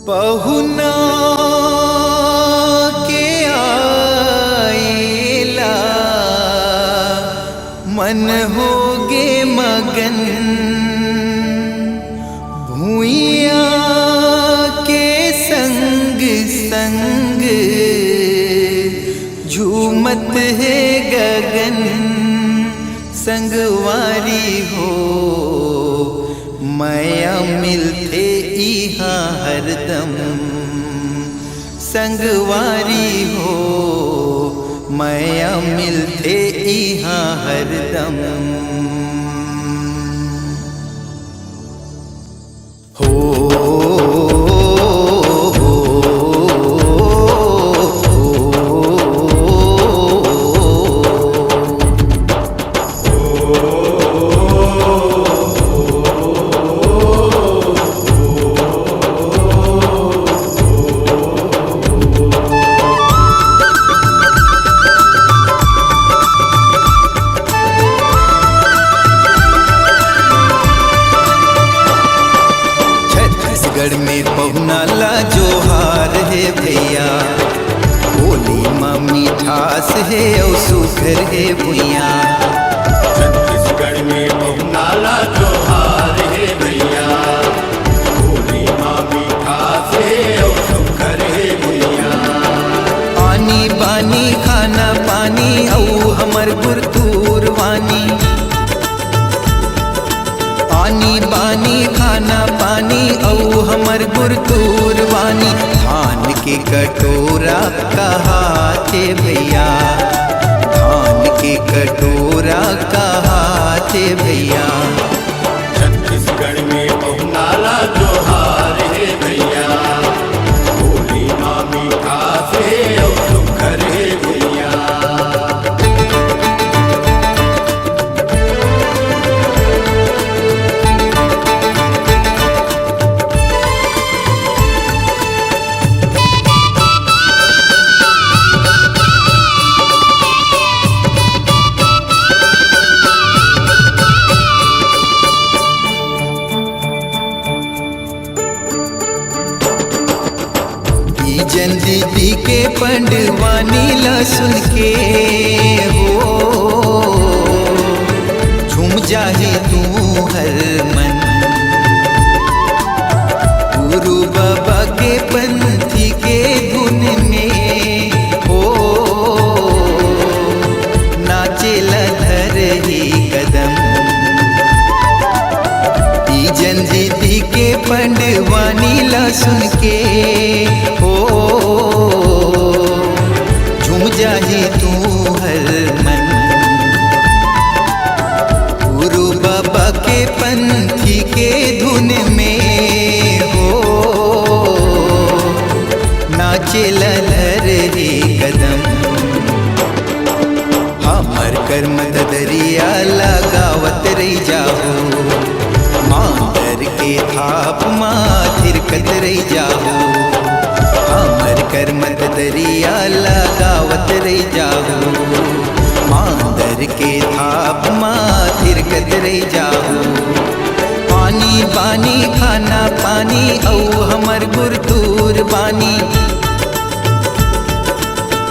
पहुना के आएला मन होगे मगन, भूइया के संग संग झूमत है गगन। संगवारी हो माया मिलते इहाँ हरदम, संगवारी हो माया मिलते इहाँ हरदम। हो छत्तीसगढ़ में पहुना ला जोहार है भैया, होली माँ मिठास है और सुखर है भैया। छत्तीसगढ़ में पहुना ला जोहार है भैया, होली माँ मिठास है और सुखर है भैया। आनी बानी खाना पानी औ हमर गुरतूर वानी, आनी बानी खाना पानी औ हमर गुरतूर वानी। धान के कटोरा कहाते भैया, धान के कटोरा कहाते भैया। छत्तीसगढ़ में पहुना ला जोहार है भैया, होली माँ मिठास है और सुखर है भैया। जन दीदी के पंडवानी ला सुन के हो झूम जाहे तू हर मन। गुरु बाबा के पंथी के धुन में हो नाचे लधर ही कदम। जन दीदी के पंडवानी ला सुन के हो झूम जाहे तू हर मन। गुरु बाबा के पंथी के धुन में हो नाचे ललर रे कदम। हमर कर्म दरिया लगावत रही जाओ, मांदर के थाप माथिर कतरई जाओ। हमर कर्म दरिया लगावत रही जाओ, मांदर के थाप माथिर कतरई जाओ। पानी पानी खाना पानी औ हमर गुरतूर बानी,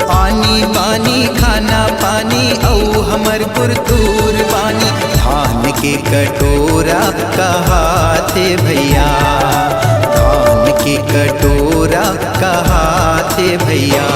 पानी पानी खाना पानी औ हमर गुरतूर बानी। धान के कटोरा कहाते भैया, धान के कटोरा कहाते भैया।